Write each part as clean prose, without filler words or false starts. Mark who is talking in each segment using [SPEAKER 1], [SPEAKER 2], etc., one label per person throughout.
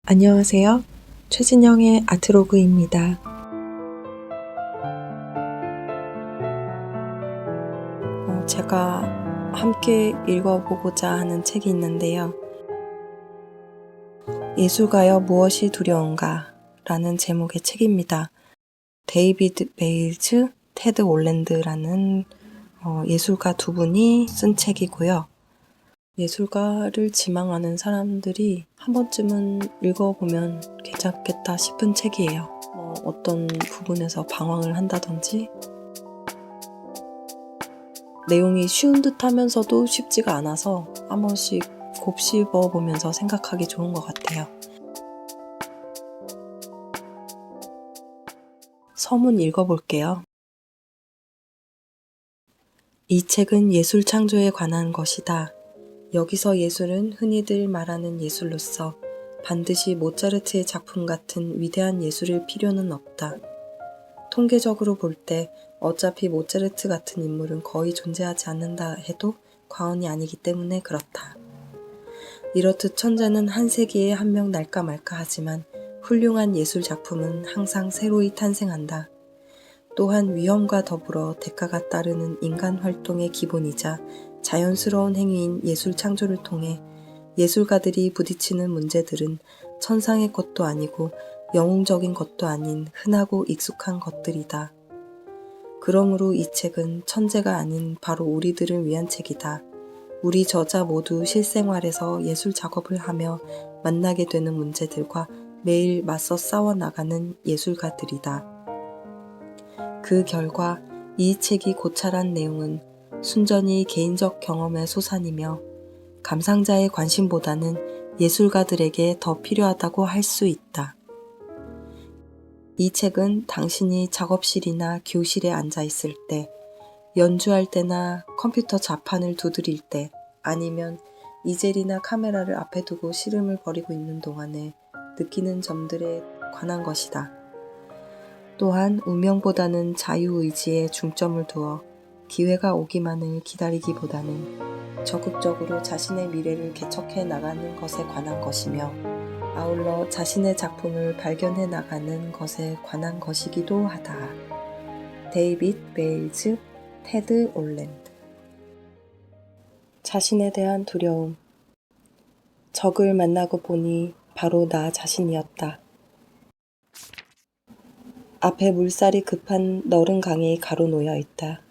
[SPEAKER 1] 안녕하세요. 최진영의 아트로그입니다. 제가 함께 읽어보고자 하는 책이 있는데요. 예술가여 무엇이 두려운가? 라는 제목의 책입니다. 데이비드 베일즈, 테드 올랜드라는 예술가 두 분이 쓴 책이고요. 예술가를 지망하는 사람들이 한 번쯤은 읽어보면 괜찮겠다 싶은 책이에요. 어떤 부분에서 방황을 한다든지 내용이 쉬운 듯 하면서도 쉽지가 않아서 한 번씩 곱씹어 보면서 생각하기 좋은 것 같아요. 서문 읽어볼게요. 이 책은 예술 창조에 관한 것이다. 여기서 예술은 흔히들 말하는 예술로서 반드시 모차르트의 작품 같은 위대한 예술일 필요는 없다. 통계적으로 볼 때 어차피 모차르트 같은 인물은 거의 존재하지 않는다 해도 과언이 아니기 때문에 그렇다. 이렇듯 천재는 한 세기에 한 명 날까 말까 하지만 훌륭한 예술 작품은 항상 새로이 탄생한다. 또한 위험과 더불어 대가가 따르는 인간 활동의 기본이자 자연스러운 행위인 예술 창조를 통해 예술가들이 부딪히는 문제들은 천상의 것도 아니고 영웅적인 것도 아닌 흔하고 익숙한 것들이다. 그러므로 이 책은 천재가 아닌 바로 우리들을 위한 책이다. 우리 저자 모두 실생활에서 예술 작업을 하며 만나게 되는 문제들과 매일 맞서 싸워나가는 예술가들이다. 그 결과 이 책이 고찰한 내용은 순전히 개인적 경험의 소산이며 감상자의 관심보다는 예술가들에게 더 필요하다고 할 수 있다. 이 책은 당신이 작업실이나 교실에 앉아 있을 때, 연주할 때나 컴퓨터 자판을 두드릴 때, 아니면 이젤이나 카메라를 앞에 두고 씨름을 벌이고 있는 동안에 느끼는 점들에 관한 것이다. 또한 운명보다는 자유의지에 중점을 두어 기회가 오기만을 기다리기보다는 적극적으로 자신의 미래를 개척해 나가는 것에 관한 것이며 아울러 자신의 작품을 발견해 나가는 것에 관한 것이기도 하다. 데이빗 베일즈, 테드 올랜드. 자신에 대한 두려움. 적을 만나고 보니 바로 나 자신이었다. 앞에 물살이 급한 너른 강이 가로놓여 있다.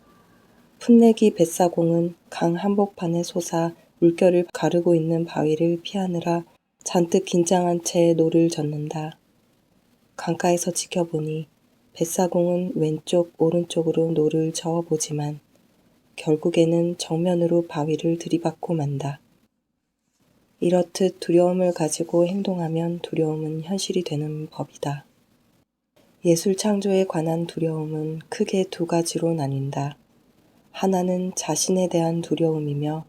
[SPEAKER 1] 풋내기 뱃사공은 강 한복판에 솟아 물결을 가르고 있는 바위를 피하느라 잔뜩 긴장한 채 노를 젓는다. 강가에서 지켜보니 뱃사공은 왼쪽 오른쪽으로 노를 저어보지만 결국에는 정면으로 바위를 들이받고 만다. 이렇듯 두려움을 가지고 행동하면 두려움은 현실이 되는 법이다. 예술 창조에 관한 두려움은 크게 두 가지로 나뉜다. 하나는 자신에 대한 두려움이며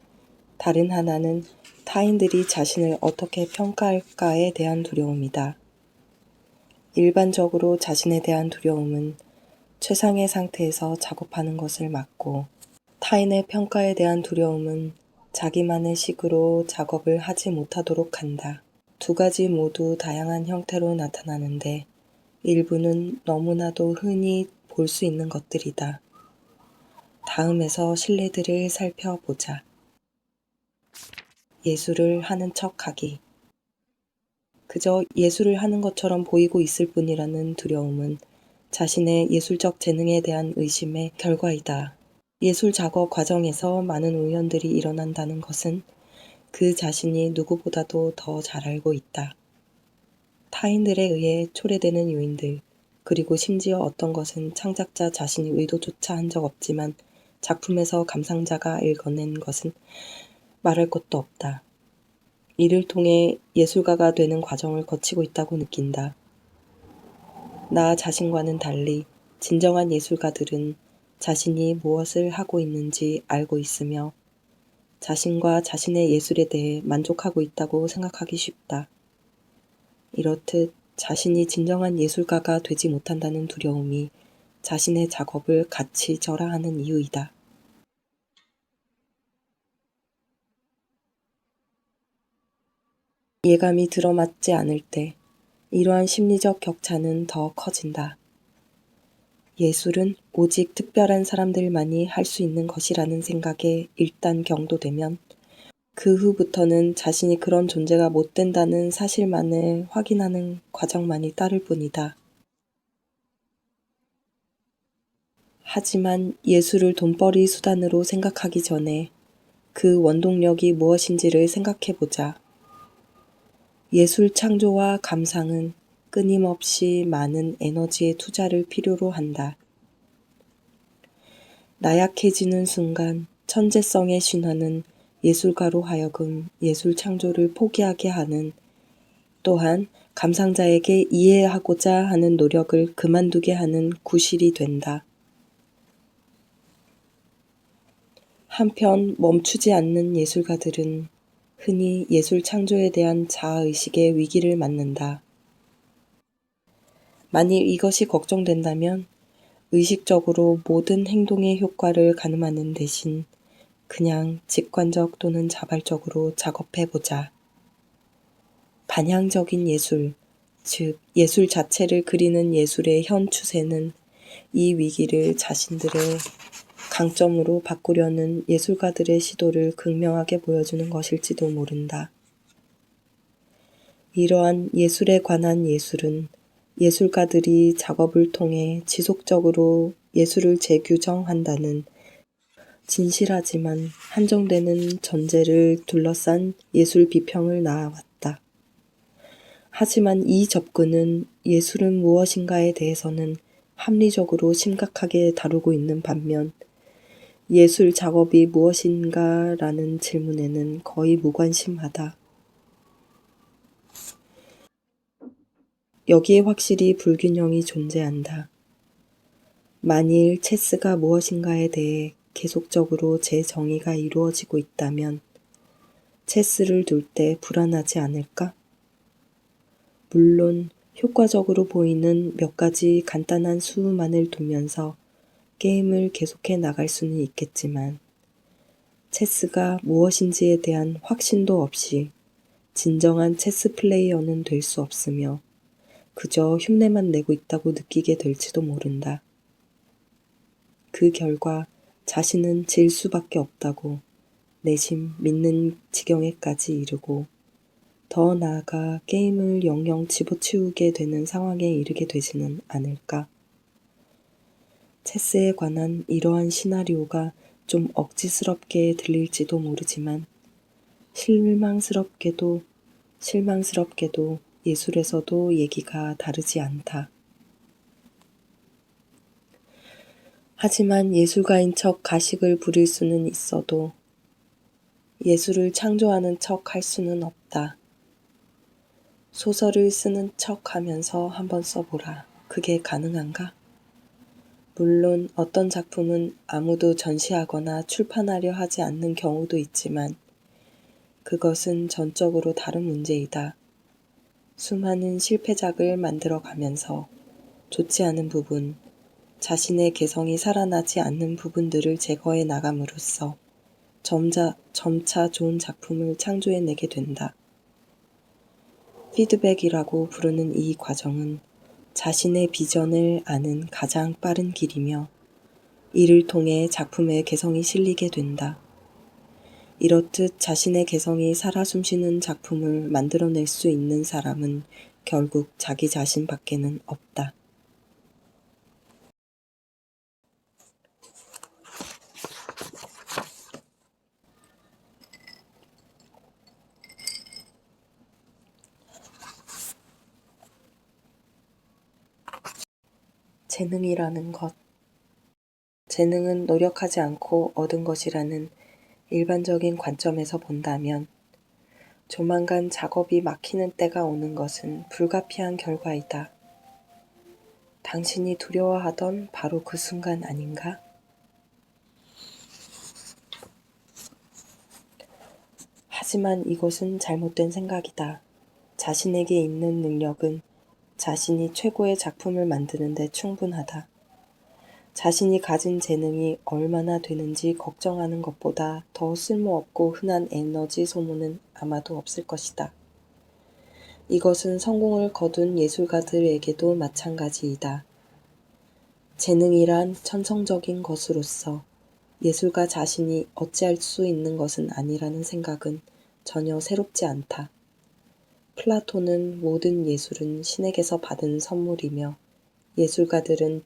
[SPEAKER 1] 다른 하나는 타인들이 자신을 어떻게 평가할까에 대한 두려움이다. 일반적으로 자신에 대한 두려움은 최상의 상태에서 작업하는 것을 막고 타인의 평가에 대한 두려움은 자기만의 식으로 작업을 하지 못하도록 한다. 두 가지 모두 다양한 형태로 나타나는데 일부는 너무나도 흔히 볼 수 있는 것들이다. 다음에서 실내들을 살펴보자. 예술을 하는 척하기. 그저 예술을 하는 것처럼 보이고 있을 뿐이라는 두려움은 자신의 예술적 재능에 대한 의심의 결과이다. 예술 작업 과정에서 많은 우연들이 일어난다는 것은 그 자신이 누구보다도 더 잘 알고 있다. 타인들에 의해 초래되는 요인들, 그리고 심지어 어떤 것은 창작자 자신이 의도조차 한 적 없지만 작품에서 감상자가 읽어낸 것은 말할 것도 없다. 이를 통해 예술가가 되는 과정을 거치고 있다고 느낀다. 나 자신과는 달리 진정한 예술가들은 자신이 무엇을 하고 있는지 알고 있으며 자신과 자신의 예술에 대해 만족하고 있다고 생각하기 쉽다. 이렇듯 자신이 진정한 예술가가 되지 못한다는 두려움이 자신의 작업을 같이 절하하는 이유이다. 예감이 들어맞지 않을 때 이러한 심리적 격차는 더 커진다. 예술은 오직 특별한 사람들만이 할 수 있는 것이라는 생각에 일단 경도되면 그 후부터는 자신이 그런 존재가 못 된다는 사실만을 확인하는 과정만이 따를 뿐이다. 하지만 예술을 돈벌이 수단으로 생각하기 전에 그 원동력이 무엇인지를 생각해보자. 예술 창조와 감상은 끊임없이 많은 에너지의 투자를 필요로 한다. 나약해지는 순간 천재성의 신화는 예술가로 하여금 예술 창조를 포기하게 하는, 또한 감상자에게 이해하고자 하는 노력을 그만두게 하는 구실이 된다. 한편 멈추지 않는 예술가들은 흔히 예술 창조에 대한 자아의식의 위기를 맞는다. 만일 이것이 걱정된다면 의식적으로 모든 행동의 효과를 가늠하는 대신 그냥 직관적 또는 자발적으로 작업해보자. 반향적인 예술, 즉 예술 자체를 그리는 예술의 현 추세는 이 위기를 자신들의 강점으로 바꾸려는 예술가들의 시도를 극명하게 보여주는 것일지도 모른다. 이러한 예술에 관한 예술은 예술가들이 작업을 통해 지속적으로 예술을 재규정한다는 진실하지만 한정되는 전제를 둘러싼 예술 비평을 낳아왔다. 하지만 이 접근은 예술은 무엇인가에 대해서는 합리적으로 심각하게 다루고 있는 반면 예술 작업이 무엇인가라는 질문에는 거의 무관심하다. 여기에 확실히 불균형이 존재한다. 만일 체스가 무엇인가에 대해 계속적으로 재정의가 이루어지고 있다면 체스를 둘 때 불안하지 않을까? 물론 효과적으로 보이는 몇 가지 간단한 수만을 두면서 게임을 계속해 나갈 수는 있겠지만 체스가 무엇인지에 대한 확신도 없이 진정한 체스 플레이어는 될 수 없으며 그저 흉내만 내고 있다고 느끼게 될지도 모른다. 그 결과 자신은 질 수밖에 없다고 내심 믿는 지경에까지 이르고 더 나아가 게임을 영영 집어치우게 되는 상황에 이르게 되지는 않을까. 체스에 관한 이러한 시나리오가 좀 억지스럽게 들릴지도 모르지만 실망스럽게도 예술에서도 얘기가 다르지 않다. 하지만 예술가인 척 가식을 부릴 수는 있어도 예술을 창조하는 척 할 수는 없다. 소설을 쓰는 척 하면서 한번 써보라. 그게 가능한가? 물론 어떤 작품은 아무도 전시하거나 출판하려 하지 않는 경우도 있지만 그것은 전적으로 다른 문제이다. 수많은 실패작을 만들어가면서 좋지 않은 부분, 자신의 개성이 살아나지 않는 부분들을 제거해 나감으로써 점차 좋은 작품을 창조해내게 된다. 피드백이라고 부르는 이 과정은 자신의 비전을 아는 가장 빠른 길이며 이를 통해 작품의 개성이 실리게 된다. 이렇듯 자신의 개성이 살아 숨쉬는 작품을 만들어낼 수 있는 사람은 결국 자기 자신 밖에는 없다. 재능이라는 것. 재능은 노력하지 않고 얻은 것이라는 일반적인 관점에서 본다면 조만간 작업이 막히는 때가 오는 것은 불가피한 결과이다. 당신이 두려워하던 바로 그 순간 아닌가? 하지만 이것은 잘못된 생각이다. 자신에게 있는 능력은 자신이 최고의 작품을 만드는 데 충분하다. 자신이 가진 재능이 얼마나 되는지 걱정하는 것보다 더 쓸모없고 흔한 에너지 소모는 아마도 없을 것이다. 이것은 성공을 거둔 예술가들에게도 마찬가지이다. 재능이란 천성적인 것으로서 예술가 자신이 어찌할 수 있는 것은 아니라는 생각은 전혀 새롭지 않다. 플라톤은 모든 예술은 신에게서 받은 선물이며 예술가들은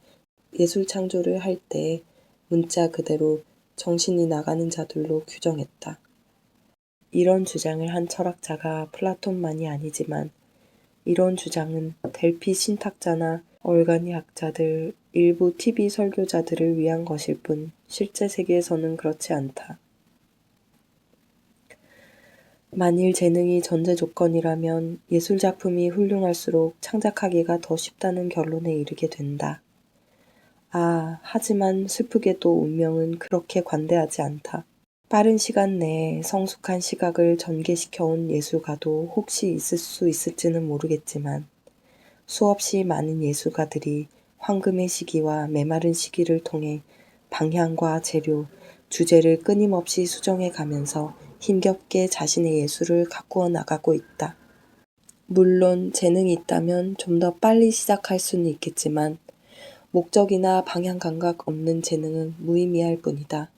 [SPEAKER 1] 예술 창조를 할 때 문자 그대로 정신이 나가는 자들로 규정했다. 이런 주장을 한 철학자가 플라톤만이 아니지만 이런 주장은 델피 신탁자나 얼간이 학자들, 일부 TV 설교자들을 위한 것일 뿐 실제 세계에서는 그렇지 않다. 만일 재능이 전제 조건이라면 예술작품이 훌륭할수록 창작하기가 더 쉽다는 결론에 이르게 된다. 하지만 슬프게도 운명은 그렇게 관대하지 않다. 빠른 시간 내에 성숙한 시각을 전개시켜온 예술가도 혹시 있을 수 있을지는 모르겠지만 수없이 많은 예술가들이 황금의 시기와 메마른 시기를 통해 방향과 재료, 주제를 끊임없이 수정해 가면서 힘겹게 자신의 예술을 가꾸어 나가고 있다. 물론 재능이 있다면 좀 더 빨리 시작할 수는 있겠지만 목적이나 방향 감각 없는 재능은 무의미할 뿐이다.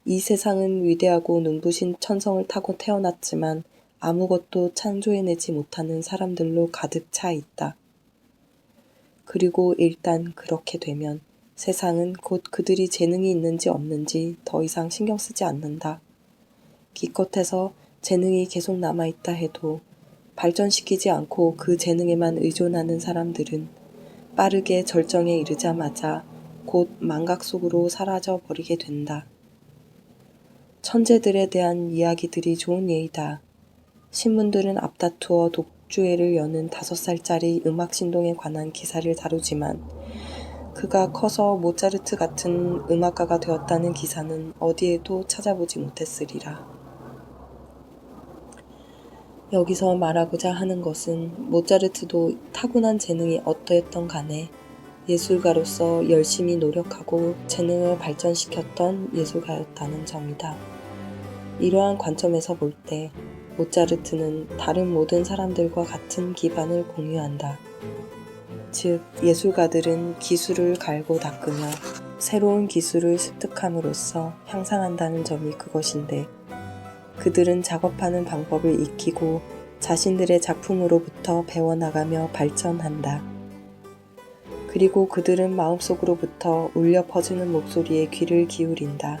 [SPEAKER 1] 이 세상은 위대하고 눈부신 천성을 타고 태어났지만 아무것도 창조해내지 못하는 사람들로 가득 차 있다. 그리고 일단 그렇게 되면 세상은 곧 그들이 재능이 있는지 없는지 더 이상 신경 쓰지 않는다. 기껏해서 재능이 계속 남아있다 해도 발전시키지 않고 그 재능에만 의존하는 사람들은 빠르게 절정에 이르자마자 곧 망각 속으로 사라져 버리게 된다. 천재들에 대한 이야기들이 좋은 예이다. 신문들은 앞다투어 독주회를 여는 5살짜리 음악 신동에 관한 기사를 다루지만 그가 커서 모차르트 같은 음악가가 되었다는 기사는 어디에도 찾아보지 못했으리라. 여기서 말하고자 하는 것은 모차르트도 타고난 재능이 어떠했던 간에 예술가로서 열심히 노력하고 재능을 발전시켰던 예술가였다는 점이다. 이러한 관점에서 볼 때 모차르트는 다른 모든 사람들과 같은 기반을 공유한다. 즉, 예술가들은 기술을 갈고 닦으며 새로운 기술을 습득함으로써 향상한다는 점이 그것인데 그들은 작업하는 방법을 익히고 자신들의 작품으로부터 배워나가며 발전한다. 그리고 그들은 마음속으로부터 울려 퍼지는 목소리에 귀를 기울인다.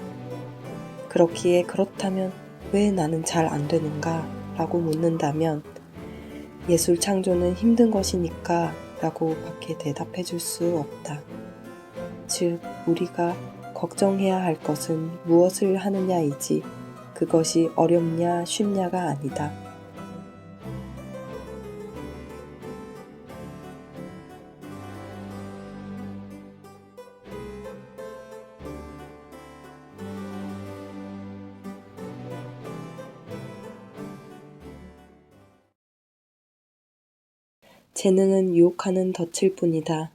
[SPEAKER 1] 그렇기에 그렇다면 왜 나는 잘 안 되는가? 라고 묻는다면 예술 창조는 힘든 것이니까 라고 밖에 대답해 줄 수 없다. 즉, 우리가 걱정해야 할 것은 무엇을 하느냐이지 그것이 어렵냐 쉽냐가 아니다. 재능은 유혹하는 덫일 뿐이다.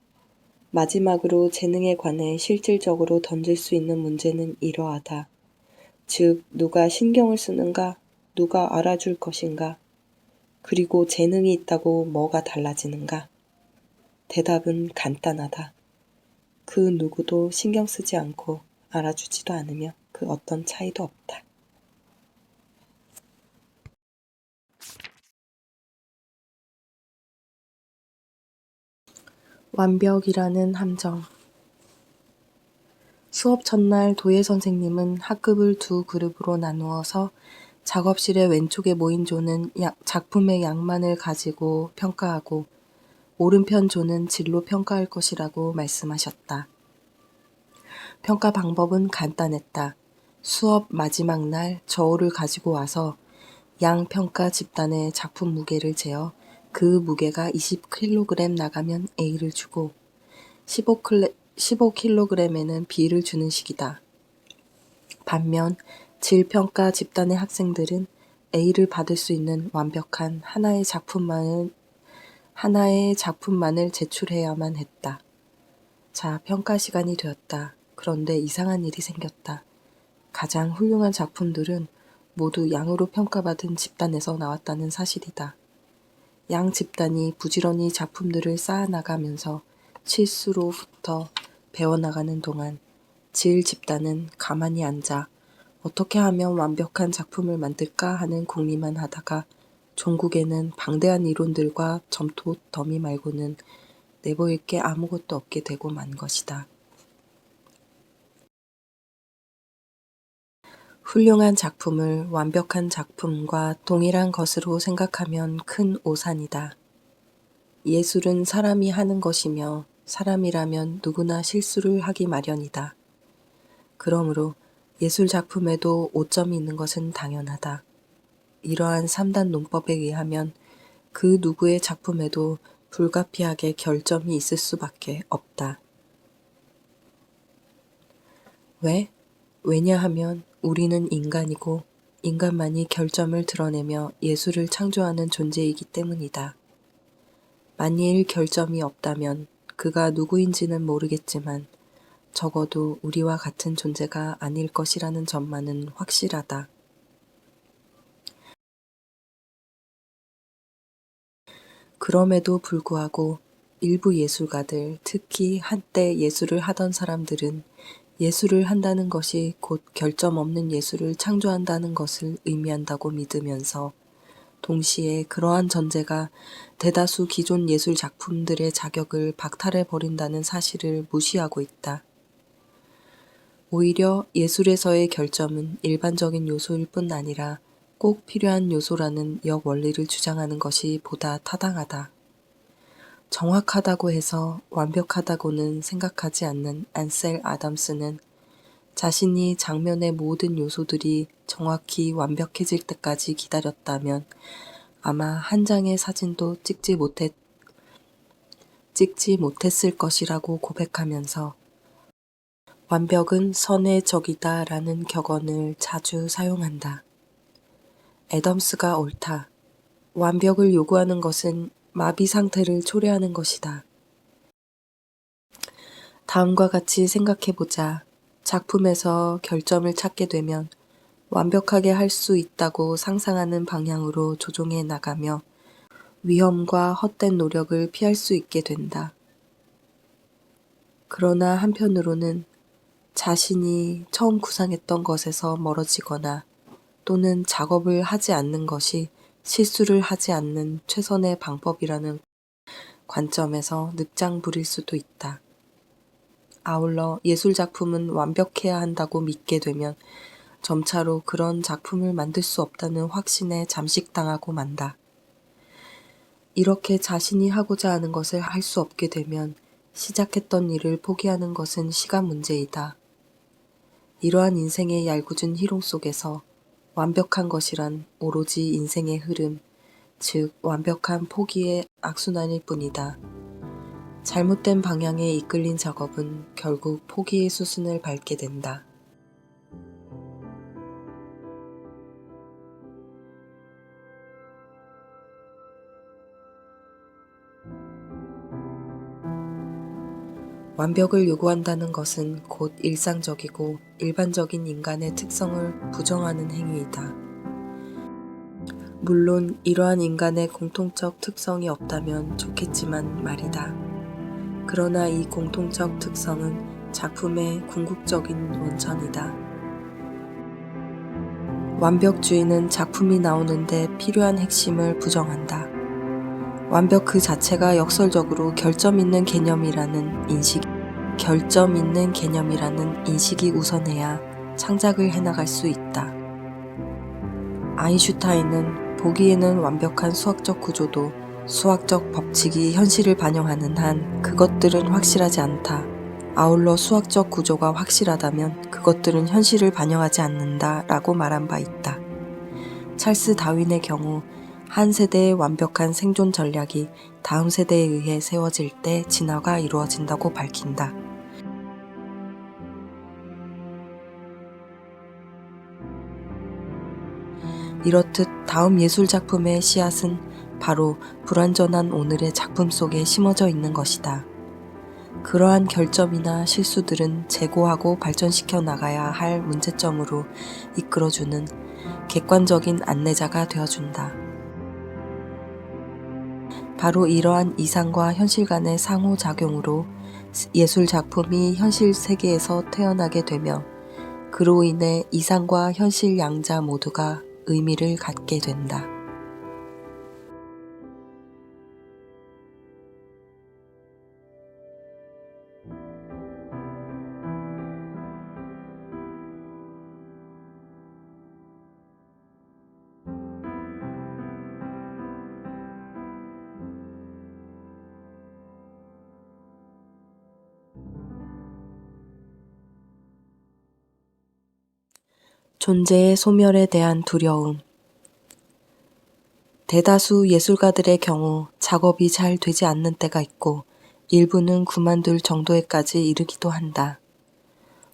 [SPEAKER 1] 마지막으로 재능에 관해 실질적으로 던질 수 있는 문제는 이러하다. 즉, 누가 신경을 쓰는가? 누가 알아줄 것인가? 그리고 재능이 있다고 뭐가 달라지는가? 대답은 간단하다. 그 누구도 신경 쓰지 않고 알아주지도 않으며 그 어떤 차이도 없다. 완벽이라는 함정. 수업 첫날 도예 선생님은 학급을 두 그룹으로 나누어서 작업실의 왼쪽에 모인 조는 작품의 양만을 가지고 평가하고 오른편 조는 질로 평가할 것이라고 말씀하셨다. 평가 방법은 간단했다. 수업 마지막 날 저울을 가지고 와서 양 평가 집단의 작품 무게를 재어 그 무게가 20kg 나가면 A를 주고 15kg에는 B를 주는 식이다. 반면 질평가 집단의 학생들은 A를 받을 수 있는 완벽한 하나의 작품만을 제출해야만 했다. 자, 평가 시간이 되었다. 그런데 이상한 일이 생겼다. 가장 훌륭한 작품들은 모두 양으로 평가받은 집단에서 나왔다는 사실이다. 양 집단이 부지런히 작품들을 쌓아나가면서 실수로부터 배워나가는 동안 질 집단은 가만히 앉아 어떻게 하면 완벽한 작품을 만들까 하는 궁리만 하다가 종국에는 방대한 이론들과 점토 더미 말고는 내보일 게 아무것도 없게 되고 만 것이다. 훌륭한 작품을 완벽한 작품과 동일한 것으로 생각하면 큰 오산이다. 예술은 사람이 하는 것이며 사람이라면 누구나 실수를 하기 마련이다. 그러므로 예술 작품에도 오점이 있는 것은 당연하다. 이러한 3단 논법에 의하면 그 누구의 작품에도 불가피하게 결점이 있을 수밖에 없다. 왜? 왜냐하면 우리는 인간이고 인간만이 결점을 드러내며 예술을 창조하는 존재이기 때문이다. 만일 결점이 없다면 그가 누구인지는 모르겠지만 적어도 우리와 같은 존재가 아닐 것이라는 점만은 확실하다. 그럼에도 불구하고 일부 예술가들, 특히 한때 예술을 하던 사람들은 예술을 한다는 것이 곧 결점 없는 예술을 창조한다는 것을 의미한다고 믿으면서 동시에 그러한 전제가 대다수 기존 예술 작품들의 자격을 박탈해버린다는 사실을 무시하고 있다. 오히려 예술에서의 결점은 일반적인 요소일 뿐 아니라 꼭 필요한 요소라는 역원리를 주장하는 것이 보다 타당하다. 정확하다고 해서 완벽하다고는 생각하지 않는 안셀 아담스는 자신이 장면의 모든 요소들이 정확히 완벽해질 때까지 기다렸다면 아마 한 장의 사진도 찍지 못했을 것이라고 고백하면서 완벽은 선의 적이다 라는 격언을 자주 사용한다. 애덤스가 옳다. 완벽을 요구하는 것은 마비 상태를 초래하는 것이다. 다음과 같이 생각해보자. 작품에서 결점을 찾게 되면 완벽하게 할 수 있다고 상상하는 방향으로 조종해 나가며 위험과 헛된 노력을 피할 수 있게 된다. 그러나 한편으로는 자신이 처음 구상했던 것에서 멀어지거나 또는 작업을 하지 않는 것이 실수를 하지 않는 최선의 방법이라는 관점에서 늑장 부릴 수도 있다. 아울러 예술작품은 완벽해야 한다고 믿게 되면 점차로 그런 작품을 만들 수 없다는 확신에 잠식당하고 만다. 이렇게 자신이 하고자 하는 것을 할 수 없게 되면 시작했던 일을 포기하는 것은 시간 문제이다. 이러한 인생의 얄궂은 희롱 속에서 완벽한 것이란 오로지 인생의 흐름, 즉 완벽한 포기의 악순환일 뿐이다. 잘못된 방향에 이끌린 작업은 결국 포기의 수순을 밟게 된다. 완벽을 요구한다는 것은 곧 일상적이고 일반적인 인간의 특성을 부정하는 행위이다. 물론 이러한 인간의 공통적 특성이 없다면 좋겠지만 말이다. 그러나 이 공통적 특성은 작품의 궁극적인 원천이다. 완벽주의는 작품이 나오는데 필요한 핵심을 부정한다. 완벽 그 자체가 역설적으로 결점 있는 개념이라는 인식이 우선해야 창작을 해나갈 수 있다. 아인슈타인은 보기에는 완벽한 수학적 구조도 수학적 법칙이 현실을 반영하는 한 그것들은 확실하지 않다. 아울러 수학적 구조가 확실하다면 그것들은 현실을 반영하지 않는다 라고 말한 바 있다. 찰스 다윈의 경우 한 세대의 완벽한 생존 전략이 다음 세대에 의해 세워질 때 진화가 이루어진다고 밝힌다. 이렇듯 다음 예술작품의 씨앗은 바로 불완전한 오늘의 작품 속에 심어져 있는 것이다. 그러한 결점이나 실수들은 제고하고 발전시켜 나가야 할 문제점으로 이끌어주는 객관적인 안내자가 되어준다. 바로 이러한 이상과 현실 간의 상호작용으로 예술 작품이 현실 세계에서 태어나게 되며 그로 인해 이상과 현실 양자 모두가 의미를 갖게 된다. 존재의 소멸에 대한 두려움. 대다수 예술가들의 경우 작업이 잘 되지 않는 때가 있고 일부는 그만둘 정도에까지 이르기도 한다.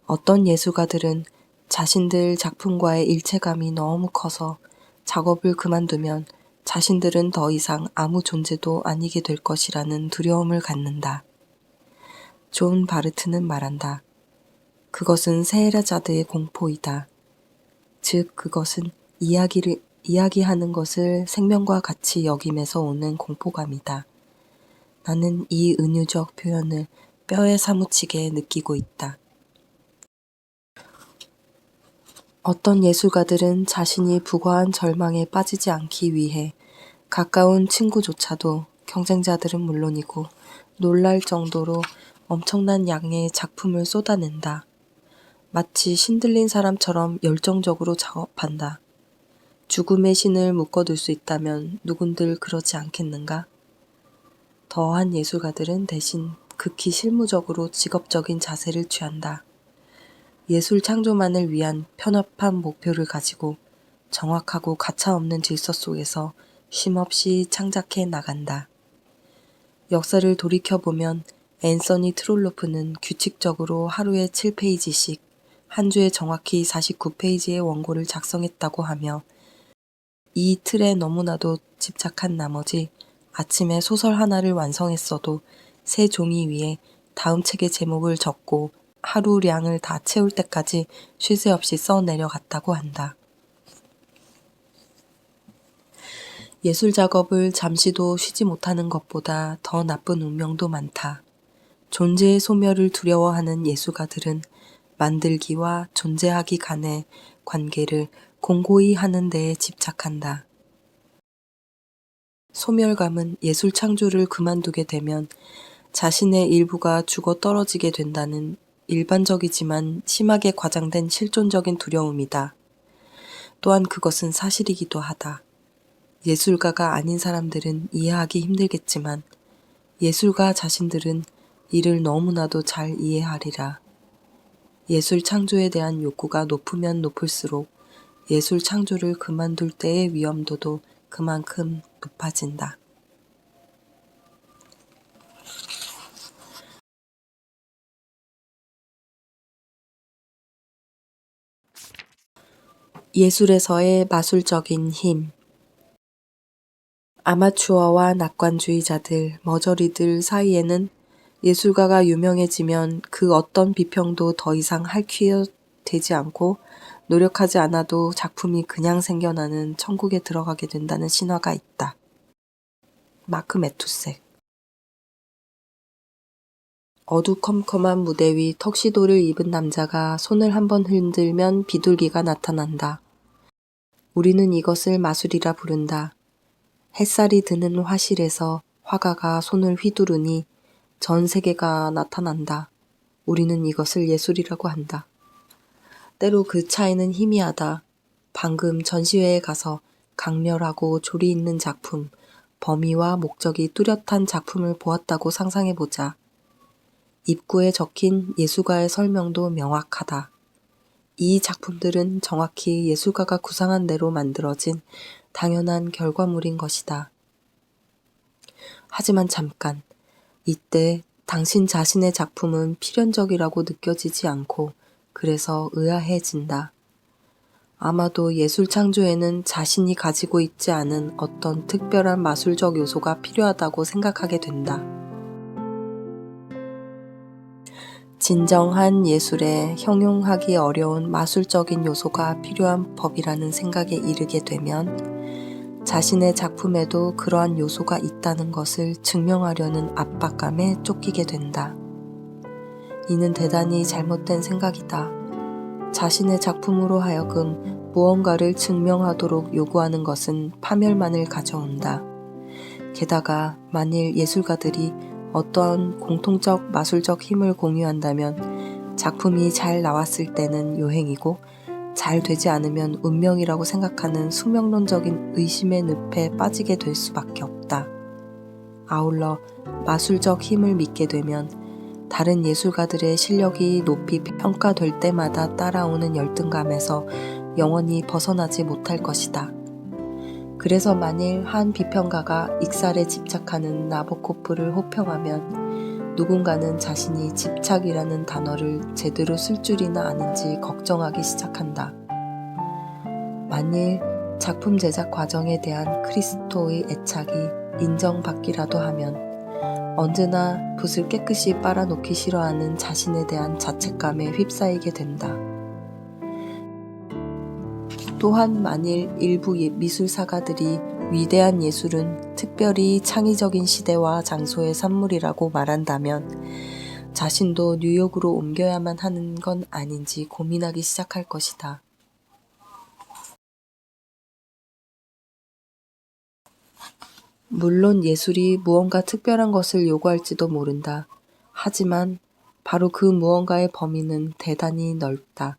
[SPEAKER 1] 어떤 예술가들은 자신들 작품과의 일체감이 너무 커서 작업을 그만두면 자신들은 더 이상 아무 존재도 아니게 될 것이라는 두려움을 갖는다. 존 바르트는 말한다. 그것은 세헤라자드의 공포이다. 즉 그것은 이야기하는 것을 생명과 같이 여김에서 오는 공포감이다. 나는 이 은유적 표현을 뼈에 사무치게 느끼고 있다. 어떤 예술가들은 자신이 부과한 절망에 빠지지 않기 위해 가까운 친구조차도 경쟁자들은 물론이고 놀랄 정도로 엄청난 양의 작품을 쏟아낸다. 마치 신들린 사람처럼 열정적으로 작업한다. 죽음의 신을 묶어둘 수 있다면 누군들 그러지 않겠는가? 더한 예술가들은 대신 극히 실무적으로 직업적인 자세를 취한다. 예술 창조만을 위한 편협한 목표를 가지고 정확하고 가차없는 질서 속에서 쉼없이 창작해 나간다. 역사를 돌이켜보면 앤서니 트롤로프는 규칙적으로 하루에 7페이지씩 한 주에 정확히 49페이지의 원고를 작성했다고 하며 이 틀에 너무나도 집착한 나머지 아침에 소설 하나를 완성했어도 새 종이 위에 다음 책의 제목을 적고 하루량을 다 채울 때까지 쉴 새 없이 써 내려갔다고 한다. 예술 작업을 잠시도 쉬지 못하는 것보다 더 나쁜 운명도 많다. 존재의 소멸을 두려워하는 예술가들은 만들기와 존재하기 간의 관계를 공고히 하는 데에 집착한다. 소멸감은 예술 창조를 그만두게 되면 자신의 일부가 죽어 떨어지게 된다는 일반적이지만 심하게 과장된 실존적인 두려움이다. 또한 그것은 사실이기도 하다. 예술가가 아닌 사람들은 이해하기 힘들겠지만 예술가 자신들은 이를 너무나도 잘 이해하리라. 예술 창조에 대한 욕구가 높으면 높을수록 예술 창조를 그만둘 때의 위험도도 그만큼 높아진다. 예술에서의 마술적인 힘. 아마추어와 낙관주의자들, 머저리들 사이에는 예술가가 유명해지면 그 어떤 비평도 더 이상 할 퀴어 되지 않고 노력하지 않아도 작품이 그냥 생겨나는 천국에 들어가게 된다는 신화가 있다. 마크 매투색. 어두컴컴한 무대 위 턱시도를 입은 남자가 손을 한번 흔들면 비둘기가 나타난다. 우리는 이것을 마술이라 부른다. 햇살이 드는 화실에서 화가가 손을 휘두르니 전 세계가 나타난다. 우리는 이것을 예술이라고 한다. 때로 그 차이는 희미하다. 방금 전시회에 가서 강렬하고 조리 있는 작품, 범위와 목적이 뚜렷한 작품을 보았다고 상상해보자. 입구에 적힌 예술가의 설명도 명확하다. 이 작품들은 정확히 예술가가 구상한 대로 만들어진 당연한 결과물인 것이다. 하지만 잠깐, 이때 당신 자신의 작품은 필연적이라고 느껴지지 않고 그래서 의아해진다. 아마도 예술 창조에는 자신이 가지고 있지 않은 어떤 특별한 마술적 요소가 필요하다고 생각하게 된다. 진정한 예술에 형용하기 어려운 마술적인 요소가 필요한 법이라는 생각에 이르게 되면 자신의 작품에도 그러한 요소가 있다는 것을 증명하려는 압박감에 쫓기게 된다. 이는 대단히 잘못된 생각이다. 자신의 작품으로 하여금 무언가를 증명하도록 요구하는 것은 파멸만을 가져온다. 게다가 만일 예술가들이 어떠한 공통적 마술적 힘을 공유한다면 작품이 잘 나왔을 때는 요행이고 잘 되지 않으면 운명이라고 생각하는 숙명론적인 의심의 늪에 빠지게 될 수밖에 없다. 아울러 마술적 힘을 믿게 되면 다른 예술가들의 실력이 높이 평가될 때마다 따라오는 열등감에서 영원히 벗어나지 못할 것이다. 그래서 만일 한 비평가가 익살에 집착하는 나보코프를 호평하면 누군가는 자신이 집착이라는 단어를 제대로 쓸 줄이나 아는지 걱정하기 시작한다. 만일 작품 제작 과정에 대한 크리스토의 애착이 인정받기라도 하면 언제나 붓을 깨끗이 빨아놓기 싫어하는 자신에 대한 자책감에 휩싸이게 된다. 또한 만일 일부 미술사가들이 위대한 예술은 특별히 창의적인 시대와 장소의 산물이라고 말한다면 자신도 뉴욕으로 옮겨야만 하는 건 아닌지 고민하기 시작할 것이다. 물론 예술이 무언가 특별한 것을 요구할지도 모른다. 하지만 바로 그 무언가의 범위는 대단히 넓다.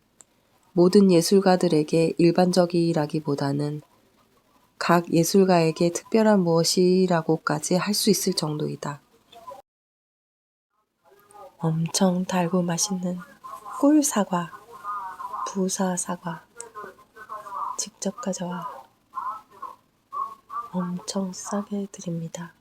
[SPEAKER 1] 모든 예술가들에게 일반적이라기보다는 각 예술가에게 특별한 무엇이라고까지 할 수 있을 정도이다. 엄청 달고 맛있는 꿀사과, 부사사과 직접 가져와 엄청 싸게 드립니다.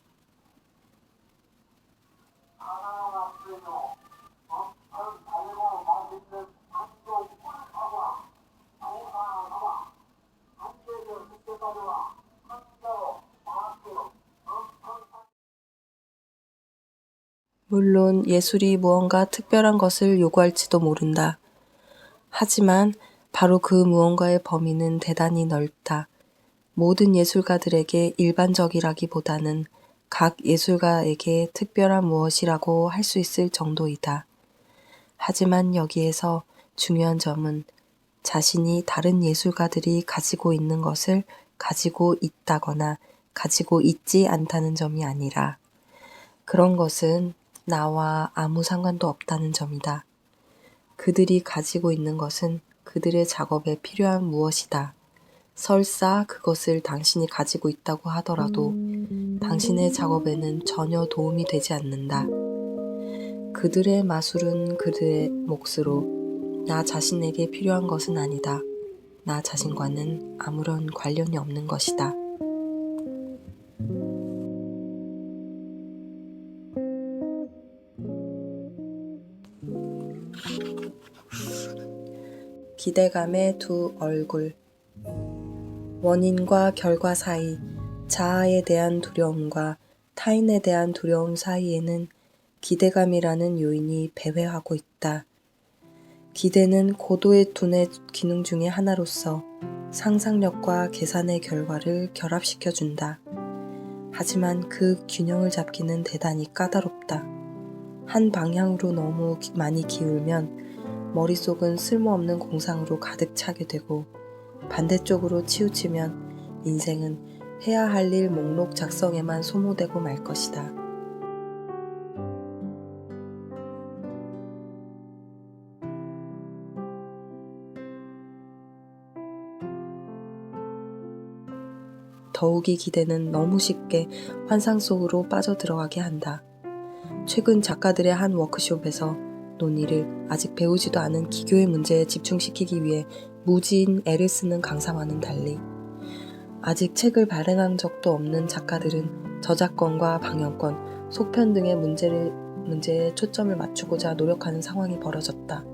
[SPEAKER 1] 물론 예술이 무언가 특별한 것을 요구할지도 모른다. 하지만 바로 그 무언가의 범위는 대단히 넓다. 모든 예술가들에게 일반적이라기보다는 각 예술가에게 특별한 무엇이라고 할 수 있을 정도이다. 하지만 여기에서 중요한 점은 자신이 다른 예술가들이 가지고 있는 것을 가지고 있다거나 가지고 있지 않다는 점이 아니라 그런 것은 나와 아무 상관도 없다는 점이다. 그들이 가지고 있는 것은 그들의 작업에 필요한 무엇이다. 설사 그것을 당신이 가지고 있다고 하더라도 당신의 작업에는 전혀 도움이 되지 않는다. 그들의 마술은 그들의 몫으로 나 자신에게 필요한 것은 아니다. 나 자신과는 아무런 관련이 없는 것이다. 기대감의 두 얼굴. 원인과 결과 사이, 자아에 대한 두려움과 타인에 대한 두려움 사이에는 기대감이라는 요인이 배회하고 있다. 기대는 고도의 두뇌 기능 중의 하나로서 상상력과 계산의 결과를 결합시켜준다. 하지만 그 균형을 잡기는 대단히 까다롭다. 한 방향으로 너무 많이 기울면 머릿속은 쓸모없는 공상으로 가득 차게 되고 반대쪽으로 치우치면 인생은 해야 할 일 목록 작성에만 소모되고 말 것이다. 더욱이 기대는 너무 쉽게 환상 속으로 빠져들어가게 한다. 최근 작가들의 한 워크숍에서 논의를 아직 배우지도 않은 기교의 문제에 집중시키기 위해 무지인 애를 쓰는 강사와는 달리 아직 책을 발행한 적도 없는 작가들은 저작권과 방영권, 속편 등의 문제에 초점을 맞추고자 노력하는 상황이 벌어졌다.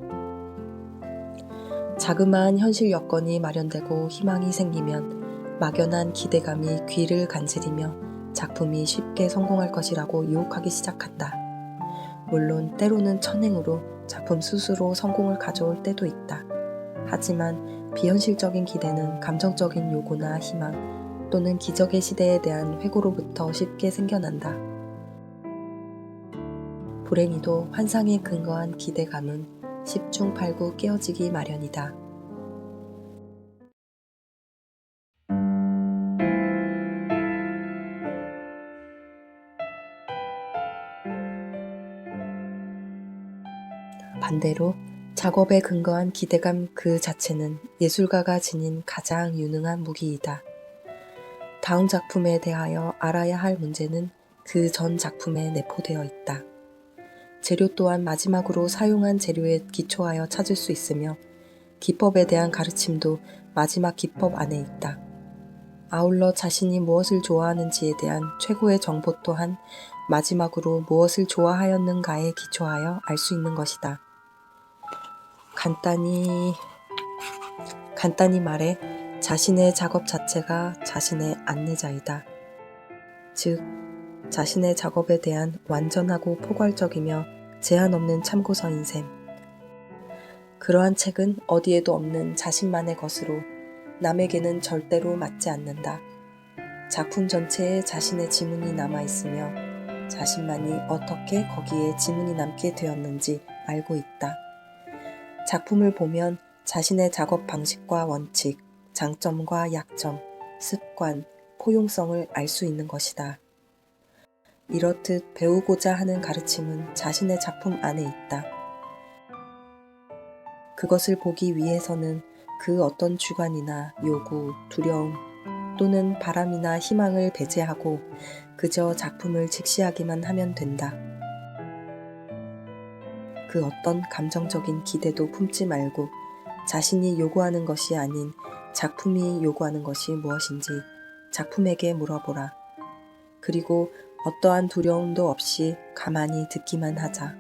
[SPEAKER 1] 자그마한 현실 여건이 마련되고 희망이 생기면 막연한 기대감이 귀를 간지리며 작품이 쉽게 성공할 것이라고 유혹하기 시작한다. 물론 때로는 천행으로 작품 스스로 성공을 가져올 때도 있다. 하지만 비현실적인 기대는 감정적인 요구나 희망, 또는 기적의 시대에 대한 회고로부터 쉽게 생겨난다. 불행히도 환상에 근거한 기대감은 10중 8구 깨어지기 마련이다. 반대로 작업에 근거한 기대감 그 자체는 예술가가 지닌 가장 유능한 무기이다. 다음 작품에 대하여 알아야 할 문제는 그 전 작품에 내포되어 있다. 재료 또한 마지막으로 사용한 재료에 기초하여 찾을 수 있으며 기법에 대한 가르침도 마지막 기법 안에 있다. 아울러 자신이 무엇을 좋아하는지에 대한 최고의 정보 또한 마지막으로 무엇을 좋아하였는가에 기초하여 알 수 있는 것이다. 간단히 말해 자신의 작업 자체가 자신의 안내자이다. 즉, 자신의 작업에 대한 완전하고 포괄적이며 제한 없는 참고서인 셈. 그러한 책은 어디에도 없는 자신만의 것으로 남에게는 절대로 맞지 않는다. 작품 전체에 자신의 지문이 남아있으며 자신만이 어떻게 거기에 지문이 남게 되었는지 알고 있다. 작품을 보면 자신의 작업 방식과 원칙, 장점과 약점, 습관, 포용성을 알 수 있는 것이다. 이렇듯 배우고자 하는 가르침은 자신의 작품 안에 있다. 그것을 보기 위해서는 그 어떤 주관이나 요구, 두려움 또는 바람이나 희망을 배제하고 그저 작품을 직시하기만 하면 된다. 그 어떤 감정적인 기대도 품지 말고 자신이 요구하는 것이 아닌 작품이 요구하는 것이 무엇인지 작품에게 물어보라. 그리고 어떠한 두려움도 없이 가만히 듣기만 하자.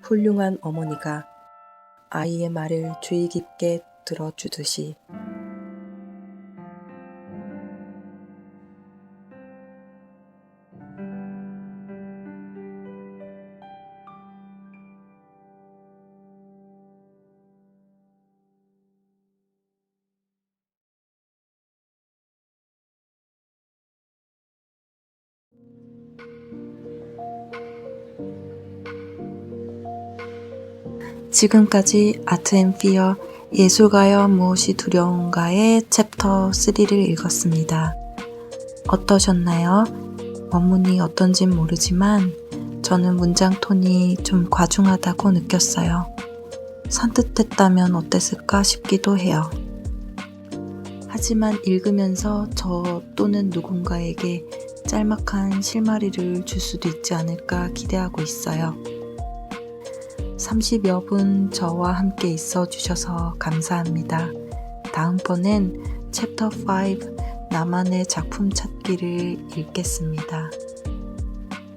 [SPEAKER 1] 훌륭한 어머니가 아이의 말을 주의 깊게 들어주듯이. 지금까지 아트 앤 피어 예술가여 무엇이 두려운가의 챕터 3를 읽었습니다. 어떠셨나요? 원문이 어떤진 모르지만 저는 문장 톤이 좀 과중하다고 느꼈어요. 산뜻했다면 어땠을까 싶기도 해요. 하지만 읽으면서 저 또는 누군가에게 짤막한 실마리를 줄 수도 있지 않을까 기대하고 있어요. 30여 분 저와 함께 있어 주셔서 감사합니다. 다음번엔 챕터 5 나만의 작품 찾기를 읽겠습니다.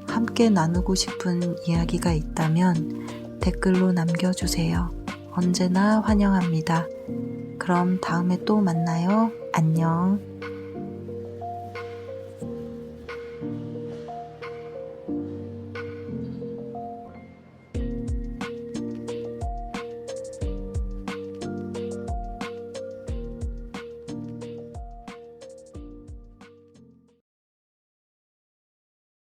[SPEAKER 1] 함께 나누고 싶은 이야기가 있다면 댓글로 남겨주세요. 언제나 환영합니다. 그럼 다음에 또 만나요. 안녕.